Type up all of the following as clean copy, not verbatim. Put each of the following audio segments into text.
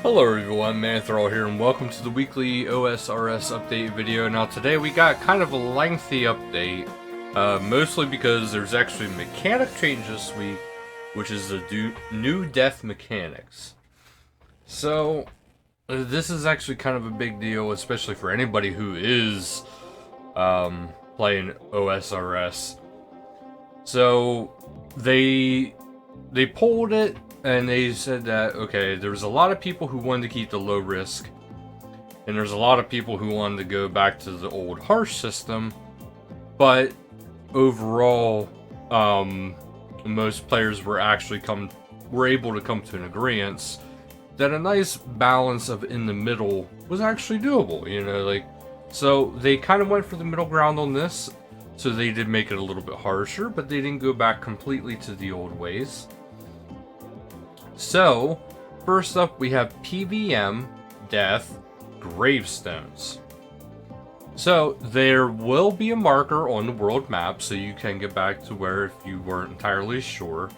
Hello everyone, Manithral here, and welcome to the weekly OSRS update video. Now today we got kind of a lengthy update, mostly because there's actually mechanic change this week, which is the new death mechanics. So, this is actually kind of a big deal, especially for anybody who is playing OSRS. So, they pulled it, and they said that, okay, there was a lot of people who wanted to keep the low risk, and there's a lot of people who wanted to go back to the old harsh system, but overall, most players were able to come to an agreement that a nice balance of in the middle was actually doable, so they kind of went for the middle ground on this, so they did make it a little bit harsher, but they didn't go back completely to the old ways. So, first up we have PVM Death Gravestones. So, there will be a marker on the world map, so you can get back to where if you weren't entirely sure.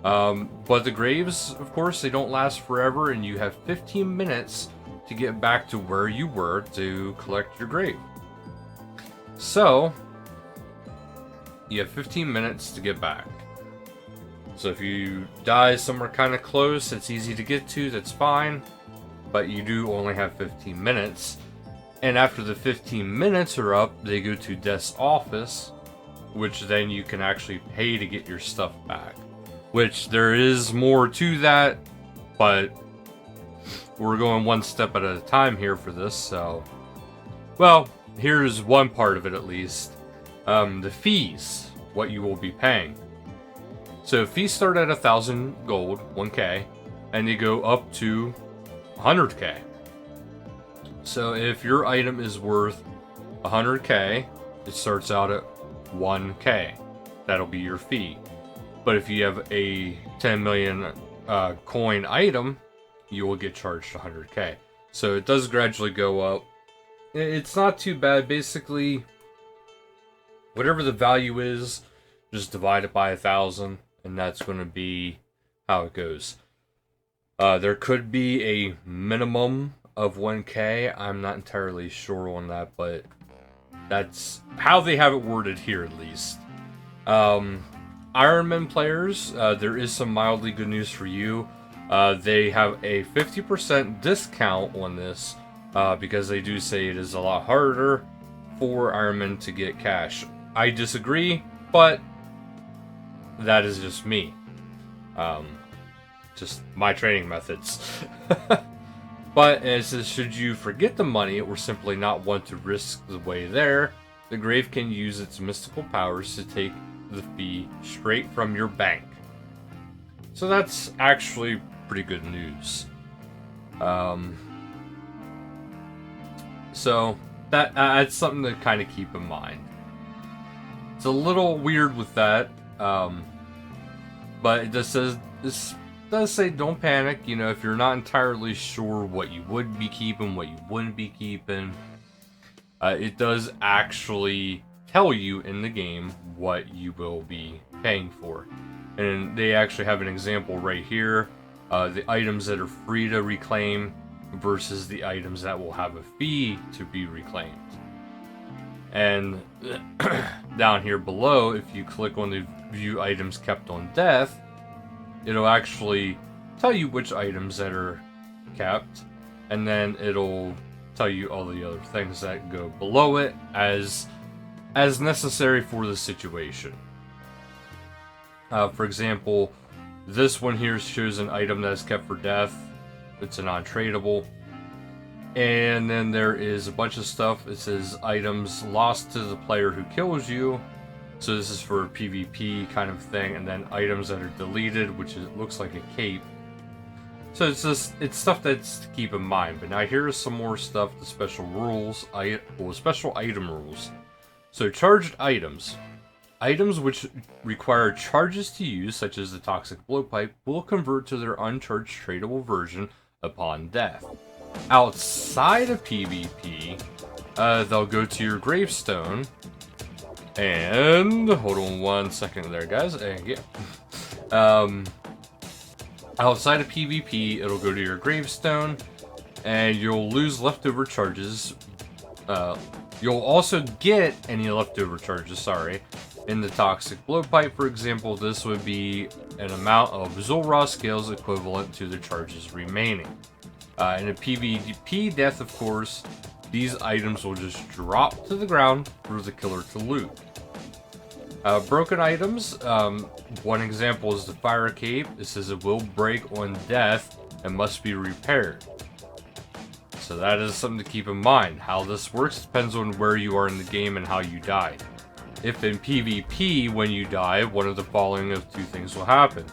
But the graves, of course, they don't last forever, and you have 15 minutes to get back to where you were to collect your grave. So, you have 15 minutes to get back. So if you die somewhere kind of close, it's easy to get to, that's fine. But you do only have 15 minutes. And after the 15 minutes are up, they go to Death's office, which then you can actually pay to get your stuff back. Which there is more to that, but we're going one step at a time here for this, so... Well, here's one part of it at least. The fees, what you will be paying. So fees start at 1,000 gold, 1k, and they go up to 100k. So if your item is worth 100k, it starts out at 1k. That'll be your fee. But if you have a 10 million coin item, you will get charged 100k. So it does gradually go up. It's not too bad. Basically, whatever the value is, just divide it by 1,000. And that's going to be how it goes. There could be a minimum of 1k. I'm not entirely sure on that, but that's how they have it worded here at least. Ironman players, there is some mildly good news for you. They have a 50% discount on this because they do say it is a lot harder for Ironman to get cash. I disagree, but that is just me. Just my training methods. But it says, should you forget the money or simply not want to risk the way there, the grave can use its mystical powers to take the fee straight from your bank. So that's actually pretty good news. So that's something to kind of keep in mind. It's a little weird with that. But it just says, this does say don't panic, if you're not entirely sure what you would be keeping, what you wouldn't be keeping. It does actually tell you in the game what you will be paying for. And they actually have an example right here. The items that are free to reclaim versus the items that will have a fee to be reclaimed. And down here below, if you click on the view items kept on death, it'll actually tell you which items that are kept, and then it'll tell you all the other things that go below it as necessary for the situation. For example, this one here shows an item that is kept for death. It's a non-tradable. And then there is a bunch of stuff. It says items lost to the player who kills you. So this is for a PvP kind of thing. And then items that are deleted, which looks like a cape. So it's stuff that's to keep in mind. But now here is some more stuff, the special rules, special item rules. So charged items. Items which require charges to use, such as the toxic blowpipe, will convert to their uncharged tradable version upon death. Outside of PvP, they'll go to your gravestone, and hold on one second there, guys. And yeah, Outside of PvP, it'll go to your gravestone, and you'll lose leftover charges. You'll also get any leftover charges, sorry. In the Toxic Blowpipe, for example, this would be an amount of Zul'Ra scales equivalent to the charges remaining. In a PvP death, of course, these items will just drop to the ground for the killer to loot. Broken items, one example is the Fire Cape. It says it will break on death and must be repaired. So that is something to keep in mind. How this works depends on where you are in the game and how you died. If in PvP, when you die, one of the following of two things will happen.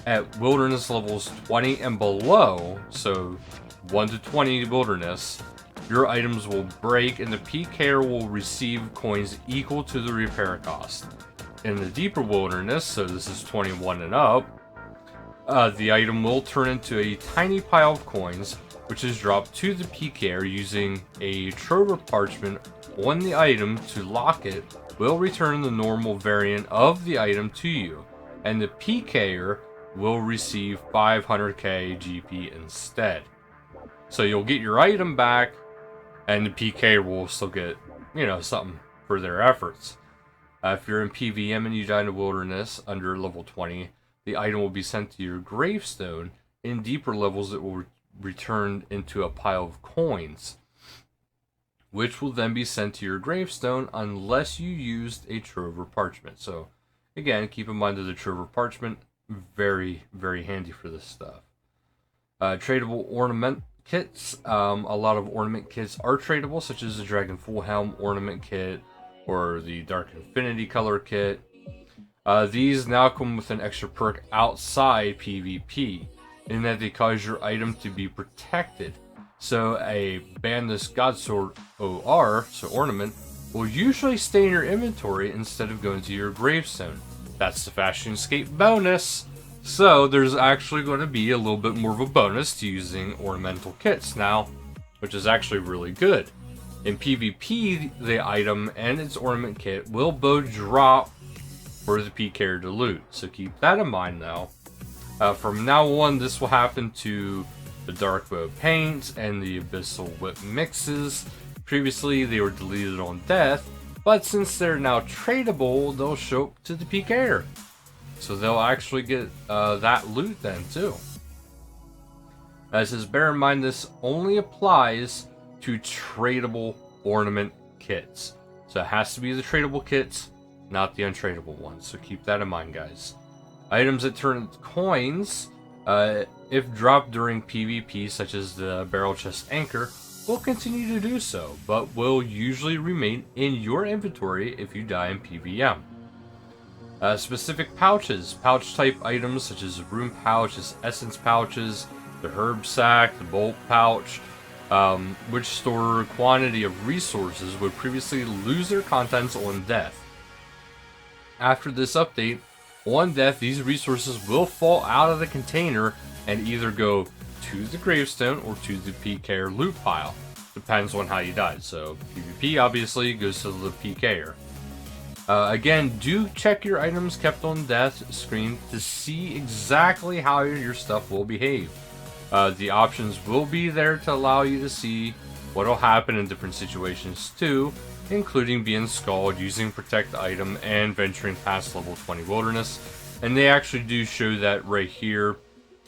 At wilderness levels 20 and below, so 1 to 20 wilderness, your items will break and the PKer will receive coins equal to the repair cost. In the deeper wilderness, so this is 21 and up, the item will turn into a tiny pile of coins, which is dropped to the PKer using a trove of parchment on the item to lock it, will return the normal variant of the item to you, and the PKer will receive 500k GP instead. So you'll get your item back, and the PK will still get, something for their efforts. If you're in PVM and you die in the wilderness under level 20, the item will be sent to your gravestone. In deeper levels, it will return into a pile of coins, which will then be sent to your gravestone unless you used a trove or parchment. So, again, keep in mind that the trove or parchment, very, very handy for this stuff. Tradable ornament kits. A lot of ornament kits are tradable, such as the Dragon Full Helm ornament kit or the Dark Infinity color kit. These now come with an extra perk outside PvP, in that they cause your item to be protected. So a Bandless Godsword OR, so ornament, will usually stay in your inventory instead of going to your gravestone. That's the Fashion Escape bonus. So there's actually going to be a little bit more of a bonus to using ornamental kits now, which is actually really good. In PvP, the item and its ornament kit will both drop for the PKer to loot. So keep that in mind now. From now on, this will happen to the Dark Bow paints and the Abyssal Whip mixes. Previously, they were deleted on death, but since they're now tradable, they'll show up to the PKer. So they'll actually get that loot then too. It says, bear in mind this only applies to tradable ornament kits. So it has to be the tradable kits, not the untradable ones. So keep that in mind, guys. Items that turn into coins, if dropped during PvP, such as the Barrel Chest Anchor, will continue to do so, but will usually remain in your inventory if you die in PVM. Specific pouches, pouch type items such as rune pouches, essence pouches, the herb sack, the bolt pouch, which store a quantity of resources, would previously lose their contents on death. After this update, on death, these resources will fall out of the container and either go to the gravestone or to the PKer loot pile. Depends on how you died. So PvP obviously goes to the PKer. Again, do check your items kept on death screen to see exactly how your stuff will behave. The options will be there to allow you to see what will happen in different situations too, including being scalded, using protect item, and venturing past level 20 wilderness. And they actually do show that right here.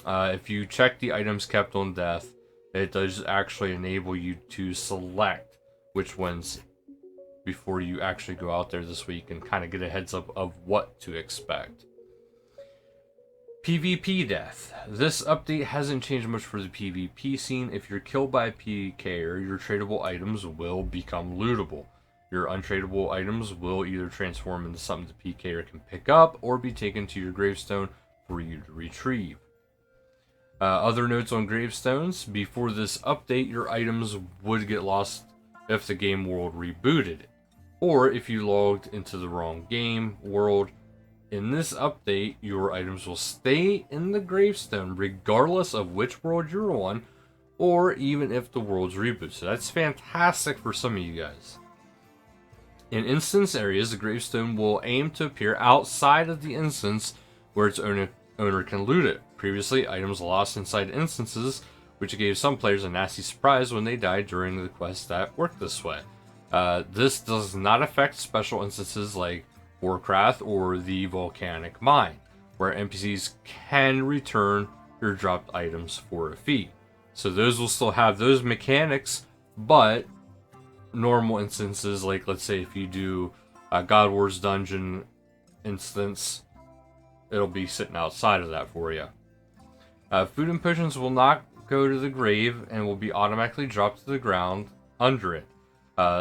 If you check the items kept on death, it does actually enable you to select which ones before you actually go out there this week and kind of get a heads up of what to expect. PvP death. This update hasn't changed much for the PvP scene. If you're killed by a PKer, your tradable items will become lootable. Your untradable items will either transform into something the PKer can pick up or be taken to your gravestone for you to retrieve. Other notes on gravestones. Before this update, your items would get lost if the game world rebooted, or if you logged into the wrong game world. In this update, your items will stay in the gravestone regardless of which world you're on, or even if the world's rebooted. So that's fantastic for some of you guys. In instance areas, the gravestone will aim to appear outside of the instance where its owner can loot it. Previously, items lost inside instances, which gave some players a nasty surprise when they died during the quest that worked this way. This does not affect special instances like Warcraft or the Volcanic Mine, where NPCs can return your dropped items for a fee. So those will still have those mechanics, but normal instances, like let's say if you do a God Wars dungeon instance, it'll be sitting outside of that for you. Food and potions will not go to the grave and will be automatically dropped to the ground under it.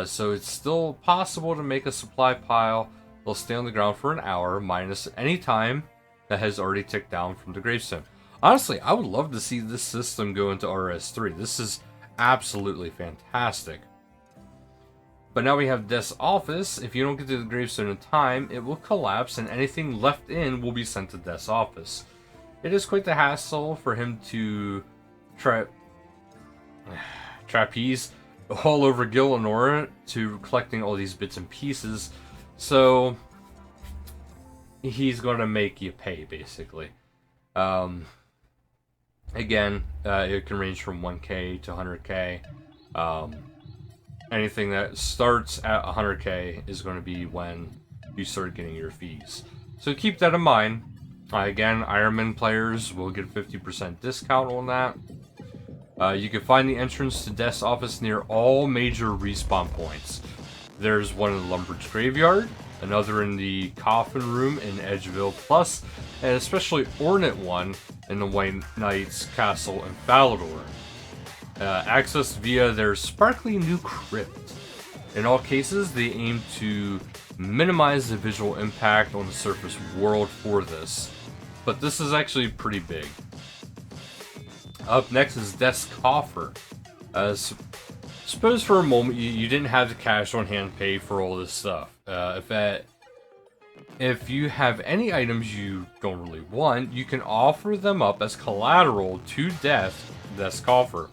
So it's still possible to make a supply pile. They'll stay on the ground for an hour, minus any time that has already ticked down from the gravestone. Honestly, I would love to see this system go into RS3. This is absolutely fantastic. But now we have Death's Office. If you don't get to the gravestone in time, it will collapse and anything left in will be sent to Death's Office. It is quite the hassle for him to trapeze all over Gillinor to collecting all these bits and pieces. So he's going to make you pay, basically. Again, it can range from 1k to 100k. Anything that starts at 100k is going to be when you start getting your fees. So keep that in mind. Again, Ironman players will get a 50% discount on that. You can find the entrance to Death's Office near all major respawn points. There's one in the Lumbridge Graveyard, another in the Coffin Room in Edgeville, plus an especially ornate one in the White Knight's Castle in Falador. Accessed via their sparkly new crypt. In all cases, they aim to minimize the visual impact on the surface world for this, but this is actually pretty big. Up next is Death's Coffer. Suppose for a moment you didn't have the cash on hand pay for all this stuff. If you have any items you don't really want, you can offer them up as collateral to Death's Coffer,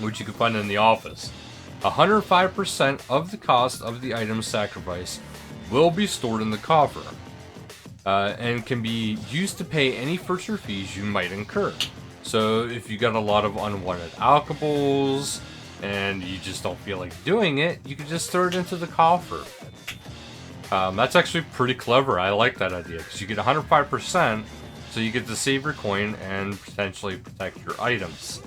which you can find in the office. 105% of the cost of the item sacrifice will be stored in the coffer, and can be used to pay any future fees you might incur. So if you got a lot of unwanted alcohols and you just don't feel like doing it, you can just throw it into the coffer. That's actually pretty clever. I like that idea because you get 105%, so you get to save your coin and potentially protect your items.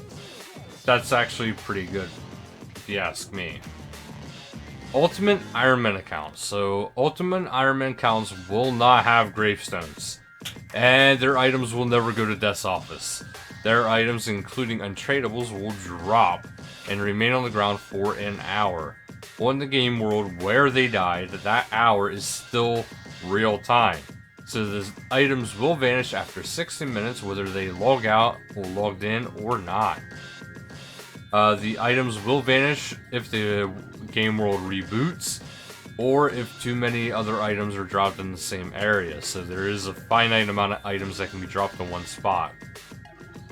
That's actually pretty good, if you ask me. Ultimate Ironman accounts. So Ultimate Ironman accounts will not have gravestones, and their items will never go to Death's Office. Their items, including untradables, will drop and remain on the ground for an hour. On the game world where they died, that hour is still real time. So the items will vanish after 60 minutes, whether they log out or logged in or not. The items will vanish if the game world reboots, or if too many other items are dropped in the same area. So there is a finite amount of items that can be dropped in one spot.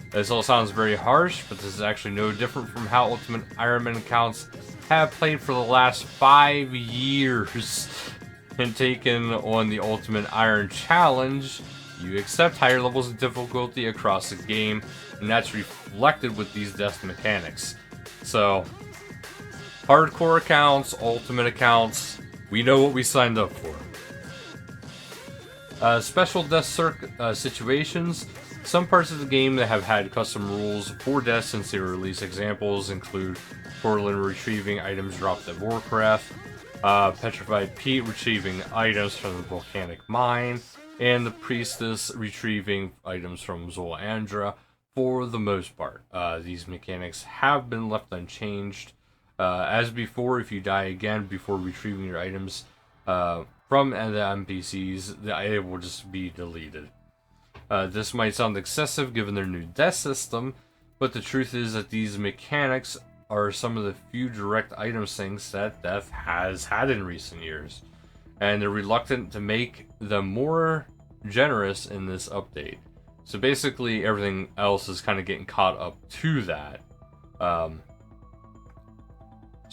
This all sounds very harsh, but this is actually no different from how Ultimate Ironman accounts have played for the last 5 years. And taken on the Ultimate Iron Challenge, you accept higher levels of difficulty across the game, and that's reflected with these death mechanics. So, hardcore accounts, ultimate accounts, we know what we signed up for. Special death situations. Some parts of the game that have had custom rules for death since they were released. Examples include Portland retrieving items dropped at Warcraft, Petrified Pete retrieving items from the Volcanic Mine, and the Priestess retrieving items from Zolandra. For the most part, these mechanics have been left unchanged. As before, if you die again before retrieving your items from the NPCs, the item will just be deleted. This might sound excessive given their new death system, but the truth is that these mechanics are some of the few direct item sinks that Death has had in recent years, and they're reluctant to make them more generous in this update. So basically everything else is kind of getting caught up to that. So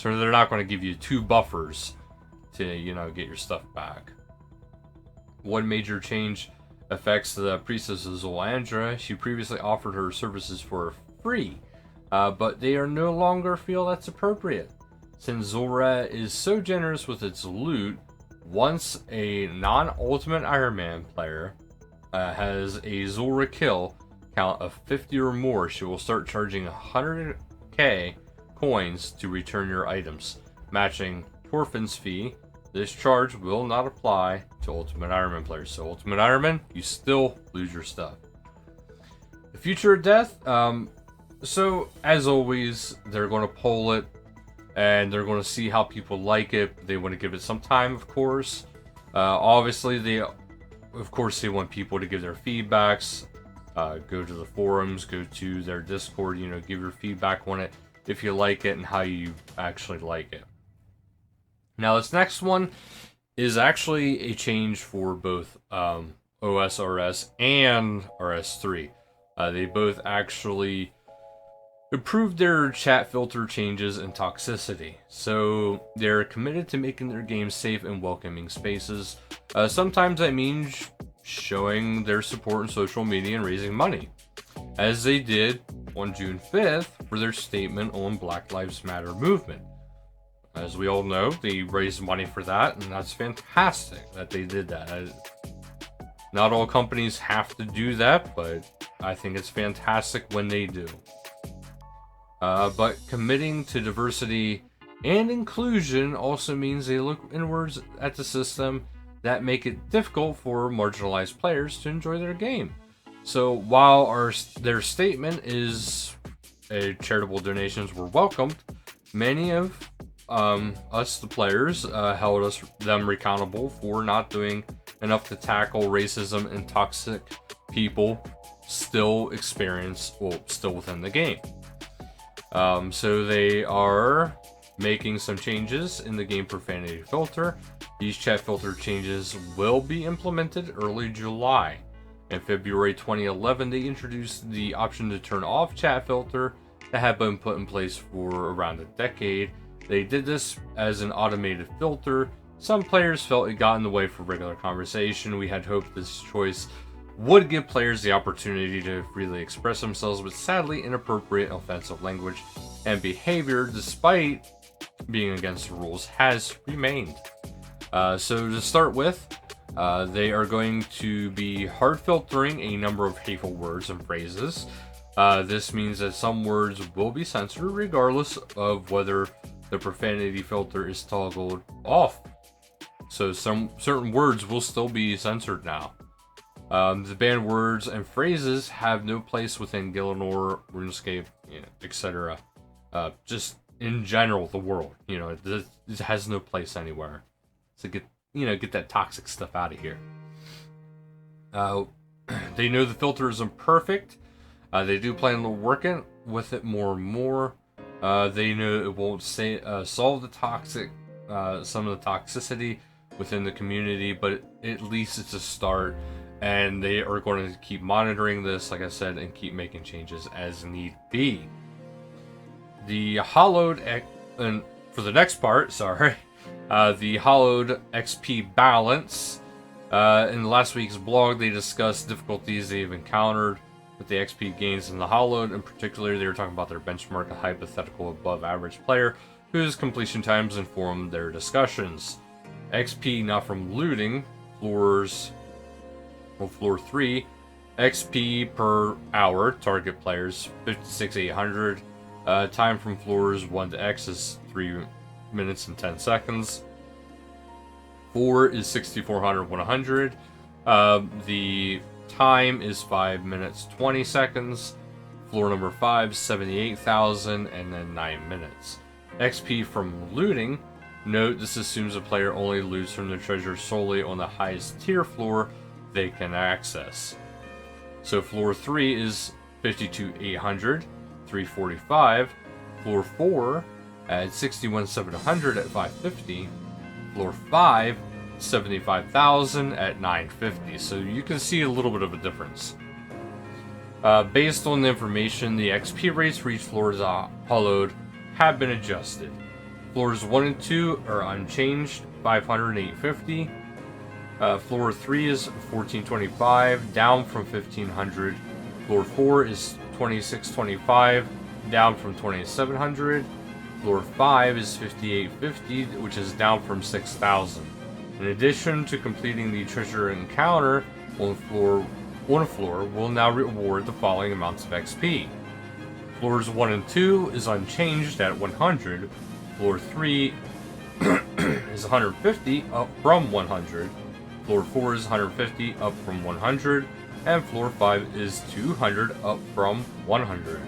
they're not going to give you 2 buffers to, get your stuff back. One major change affects the priestess Zolandra. She previously offered her services for free, but they are no longer feel that's appropriate. Since Zora is so generous with its loot, once a non-Ultimate Iron Man player has a Zora kill count of 50 or more, she will start charging 100k coins to return your items, matching Torfin's fee. This charge will not apply to Ultimate Iron Man players. So Ultimate Iron Man, you still lose your stuff. The future of death. So as always, they're going to poll it, and they're going to see how people like it. They want to give it some time, of course. Obviously, they want people to give their feedbacks. Go to the forums, go to their Discord. Give your feedback on it if you like it and how you actually like it. Now, this next one is actually a change for both OSRS and RS3. They both actually improved their chat filter changes and toxicity. So they're committed to making their games safe and welcoming spaces. Sometimes that means showing their support in social media and raising money, as they did on June 5th for their statement on Black Lives Matter movement. As we all know, they raised money for that, and that's fantastic that they did that. Not all companies have to do that, but I think it's fantastic when they do. But committing to diversity and inclusion also means they look inwards at the system that make it difficult for marginalized players to enjoy their game. So while their statement is charitable donations were welcomed, many of us, the players, held them accountable for not doing enough to tackle racism and toxic people still within the game. So they are making some changes in the game profanity filter. These chat filter changes will be implemented early July. In February 2011, they introduced the option to turn off chat filter that had been put in place for around a decade. They did this as an automated filter. Some players felt it got in the way for regular conversation. We had hoped this choice would give players the opportunity to freely express themselves, but sadly inappropriate offensive language and behavior, despite being against the rules, has remained. So to start with, they are going to be hard filtering a number of hateful words and phrases. This means that some words will be censored regardless of whether the profanity filter is toggled off. So some certain words will still be censored now. The banned words and phrases have no place within Gielinor, RuneScape, etc. Just in general, the world. It has no place anywhere. So get that toxic stuff out of here. They know the filter isn't perfect. They do plan on working with it more and more. They know it won't solve the some of the toxicity within the community, but at least it's a start. And they are going to keep monitoring this, like I said, and keep making changes as need be. The Hollowed, and for the next part, the Hollowed XP balance. In last week's blog, they discussed difficulties they've encountered with the XP gains in the Hollowed. In particular, they were talking about their benchmark, a hypothetical above average player whose completion times informed their discussions. XP not from looting, floor 3, XP per hour, target players 56,800. Time from floors 1 to X is 3 minutes and 10 seconds. 4 is 6,400, 100. The time is 5 minutes 20 seconds. Floor number 5, 78,000, and then 9 minutes. XP from looting. Note this assumes a player only loots from the treasure solely on the highest tier floor they can access. So floor 3 is 52,800, 345. Floor 4 at 61,700 at 550. Floor 5, 75,000 at 950. So you can see a little bit of a difference. Based on the information, the XP rates for each floors hollowed have been adjusted. Floors 1 and 2 are unchanged, 500 and 850. Floor 3 is 1425, down from 1500. Floor 4 is 2625, down from 2700. Floor 5 is 5850, which is down from 6000. In addition to completing the treasure encounter on floor will now reward the following amounts of XP. Floors 1 and 2 is unchanged at 100. Floor 3 is 150, up from 100. Floor 4 is 150, up from 100. And floor 5 is 200, up from 100.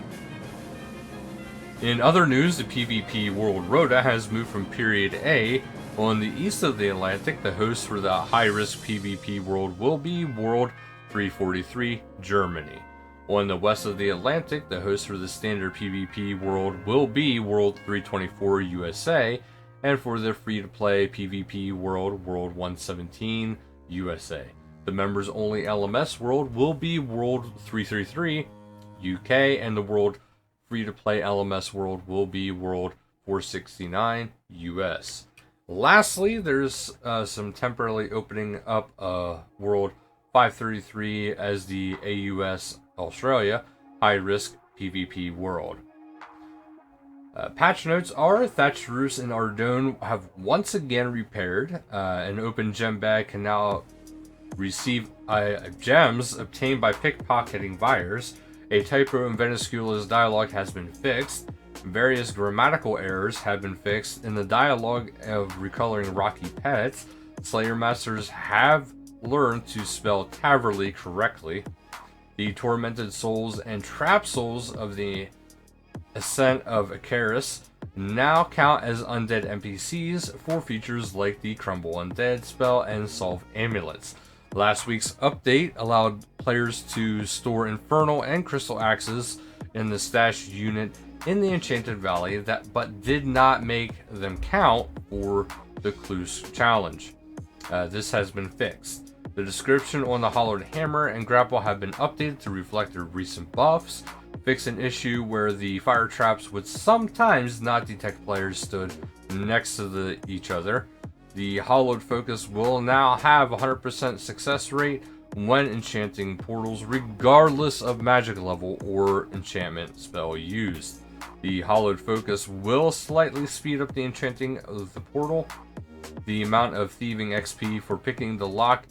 In other news, the PvP World Rota has moved from Period A. On the east of the Atlantic, the host for the high-risk PvP world will be World 343, Germany. On the west of the Atlantic, the host for the standard PvP world will be World 324, USA, and for the free-to-play PvP world, World 117, USA. The members-only LMS world will be World 333, UK, and the world free-to-play LMS world will be World 469, US. Lastly, there's some temporarily opening up World 533 as the AUS Australia high-risk PvP world. Patch notes are thatched roofs in Ardougne have once again repaired. An open gem bag can now receive gems obtained by pickpocketing buyers. A typo in Veniscula's dialogue has been fixed. Various grammatical errors have been fixed. In the dialogue of recoloring Rocky Pets, Slayer Masters have learned to spell Taverley correctly. The tormented souls and trapped souls of the Ascent of Icarus now count as undead NPCs for features like the Crumble Undead spell and Solve Amulets. Last week's update allowed players to store Infernal and Crystal Axes in the stash unit in the Enchanted Valley, but did not make them count for the Clues challenge. This has been fixed. The description on the Hollowed Hammer and Grapple have been updated to reflect their recent buffs, fix an issue where the fire traps would sometimes not detect players stood next to each other. The Hollowed Focus will now have 100% success rate when enchanting portals, regardless of magic level or enchantment spell used. The Hollowed Focus will slightly speed up the enchanting of the portal. The amount of thieving XP for picking the lock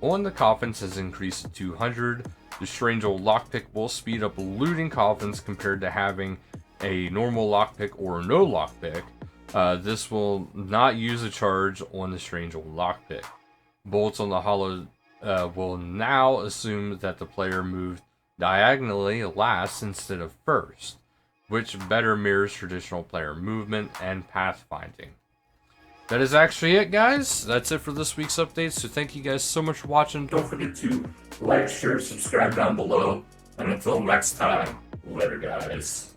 on the coffins has increased to 200. The Strange Old Lockpick will speed up looting coffins compared to having a normal lockpick or no lockpick. This will not use a charge on the Strange Old Lockpick. Bolts on the Hollowed will now assume that the player moved diagonally last instead of first, which better mirrors traditional player movement and pathfinding. That is actually it, guys. That's it for this week's update, so thank you guys so much for watching. Don't forget to like, share, subscribe down below, and until next time, later, guys.